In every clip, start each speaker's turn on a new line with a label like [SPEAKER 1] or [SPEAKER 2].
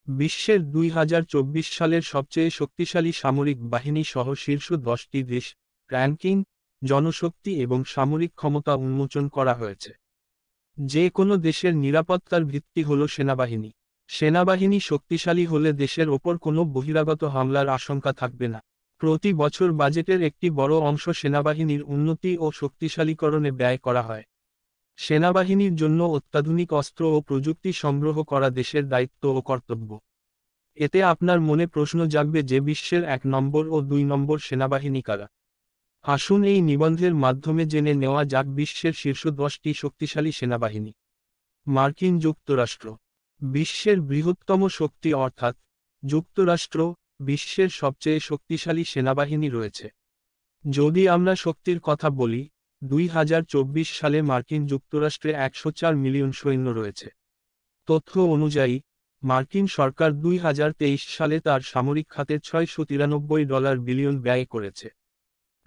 [SPEAKER 1] বিশ্বের 2024 সালের সবচেয়ে শক্তিশালী সামরিক বাহিনী সহ শীর্ষ 10টি দেশ র্যাঙ্কিং, জনশক্তি এবং সামরিক ক্ষমতা উন্মোচন করা হয়েছে। যে কোনো দেশের নিরাপত্তার ভিত্তি হল সেনাবাহিনী। সেনাবাহিনী শক্তিশালী হলে দেশের ওপর কোনো বহিরাগত হামলার আশঙ্কা থাকবে না। প্রতি বছর বাজেটের একটি বড় অংশ সেনাবাহিনীর উন্নতি ও শক্তিশালীকরণে ব্যয় করা হয়। সেনাবাহিনীর জন্য অত্যাধুনিক অস্ত্র ও প্রযুক্তি সংগ্রহ করা দেশের দায়িত্ব ও কর্তব্য। এতে আপনার মনে প্রশ্ন জাগবে যে বিশ্বের 1 নম্বর ও 2 নম্বর সেনাবাহিনী কারা। আসুন এই নিবন্ধের মাধ্যমে জেনে নেওয়া যাক বিশ্বের শীর্ষ 10টি শক্তিশালী সেনাবাহিনী। মার্কিন যুক্তরাষ্ট্র। বিশ্বের বৃহত্তম শক্তি অর্থাৎ যুক্তরাষ্ট্র, বিশ্বের সবচেয়ে শক্তিশালী সেনাবাহিনী রয়েছে। যদি আমরা শক্তির কথা বলি, 2024 সালে মার্কিন যুক্তরাষ্ট্রে 104 মিলিয়ন সৈন্য রয়েছে। তথ্য অনুযায়ী, মার্কিন সরকার 2023 সালে তার সামরিক খাতে $693 বিলিয়ন ব্যয় করেছে।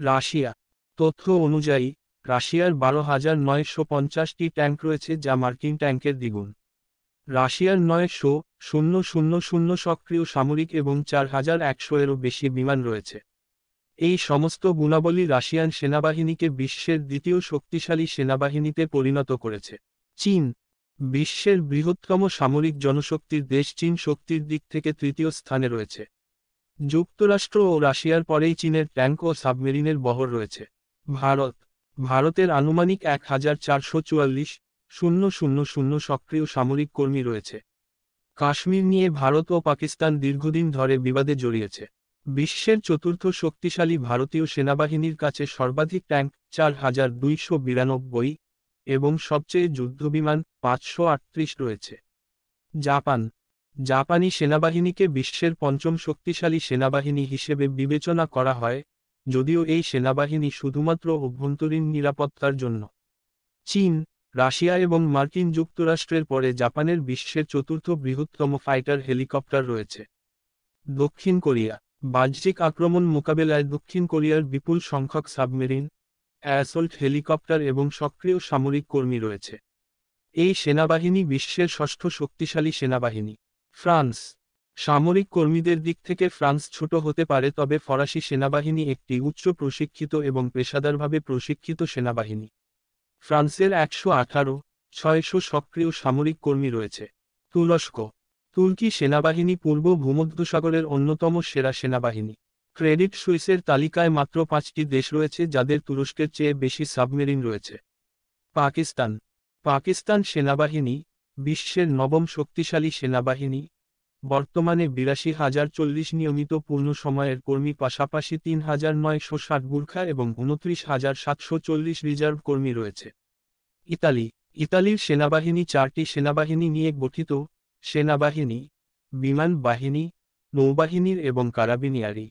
[SPEAKER 1] রাশিয়া। তথ্য অনুযায়ী, রাশিয়ার 12,950টি ট্যাঙ্ক রয়েছে যা মার্কিন ট্যাঙ্কের দ্বিগুণ। রাশিয়ার 9,000 সক্রিয় সামরিক এবং 4,100-এরও বেশি বিমান রয়েছে। এই সমস্ত গুণাবলী রাশিয়ান সেনাবাহিনীকে বিশ্বের দ্বিতীয় শক্তিশালী সেনাবাহিনীতে পরিণত করেছে। চীন। বিশ্বের বৃহত্তম সামরিক জনশক্তির দেশ চীন শক্তির দিক থেকে তৃতীয় স্থানে রয়েছে। যুক্তরাষ্ট্র ও রাশিয়ার পরেই চীনের ট্যাঙ্ক ও সাবমেরিনের বহর রয়েছে। ভারত। ভারতের আনুমানিক 1,444,000 সক্রিয় সামরিক কর্মী রয়েছে। কাশ্মীর নিয়ে ভারত ও পাকিস্তান দীর্ঘদিন ধরে বিবাদে জড়িয়েছে। বিশ্বের চতুর্থ শক্তিশালী ভারতীয় সেনাবাহিনীর কাছে সর্বাধিক ট্যাঙ্ক 4,292 এবং সবচেয়ে যুদ্ধবিমান 538 রয়েছে। জাপান। জাপানি সেনাবাহিনীকে বিশ্বের পঞ্চম শক্তিশালী সেনাবাহিনী হিসেবে বিবেচনা করা হয়, যদিও এই সেনাবাহিনী শুধুমাত্র অভ্যন্তরীণ নিরাপত্তার জন্য। চীন, রাশিয়া এবং মার্কিন যুক্তরাষ্ট্রের পরে জাপানের বিশ্বের চতুর্থ বৃহত্তম ফাইটার হেলিকপ্টার রয়েছে। দক্ষিণ কোরিয়া। বাহ্যিক আক্রমণ মোকাবেলায় দক্ষিণ কোরিয়ার বিপুল সংখ্যক সাবমেরিন, অ্যাসল্ট হেলিকপ্টার এবং সক্রিয় সামরিক কর্মী রয়েছে। এই সেনাবাহিনী বিশ্বের ষষ্ঠ শক্তিশালী সেনাবাহিনী। ফ্রান্স। সামরিক কর্মীদের দিক থেকে ফ্রান্স ছোট হতে পারে, তবে ফরাসি সেনাবাহিনী একটি উচ্চ প্রশিক্ষিত এবং পেশাদারভাবে প্রশিক্ষিত সেনাবাহিনী। ফ্রান্সের 118,600 সক্রিয় সামরিক কর্মী রয়েছে। তুরস্ক। তুর্কি সেনাবাহিনী পূর্ব ভূমধ্যসাগরের অন্যতম সেরা সেনাবাহিনী। ক্রেডিট সুইসের তালিকায় মাত্র 5টি দেশ রয়েছে যাদের তুরস্কের চেয়ে বেশি সাবমেরিন রয়েছে। পাকিস্তান। পাকিস্তান সেনাবাহিনী, বিশ্বের নবম শক্তিশালী সেনাবাহিনী। বর্তমানে 82,040 নিয়মিত পূর্ণ সময়ের কর্মী, পাশাপাশি 3,960 গুর্খা এবং 29,740 রিজার্ভ কর্মী রয়েছে। ইতালি। ইতালির সেনাবাহিনী 4টি সেনাবাহিনী নিয়ে গঠিত: সেনাবাহিনী, বিমান বাহিনী, নৌবাহিনীর এবং কারাবিনিয়ারি।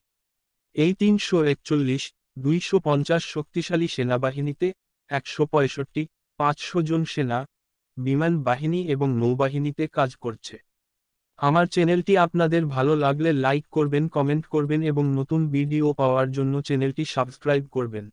[SPEAKER 1] এই 341-250 শক্তিশালী সেনাবাহিনীতে 165,500 জন সেনা, বিমান বাহিনী এবং নৌবাহিনীতে কাজ করছে। আমার চ্যানেলটি আপনাদের ভালো লাগলে লাইক করবেন, কমেন্ট করবেন এবং নতুন ভিডিও পাওয়ার জন্য চ্যানেলটি সাবস্ক্রাইব করবেন।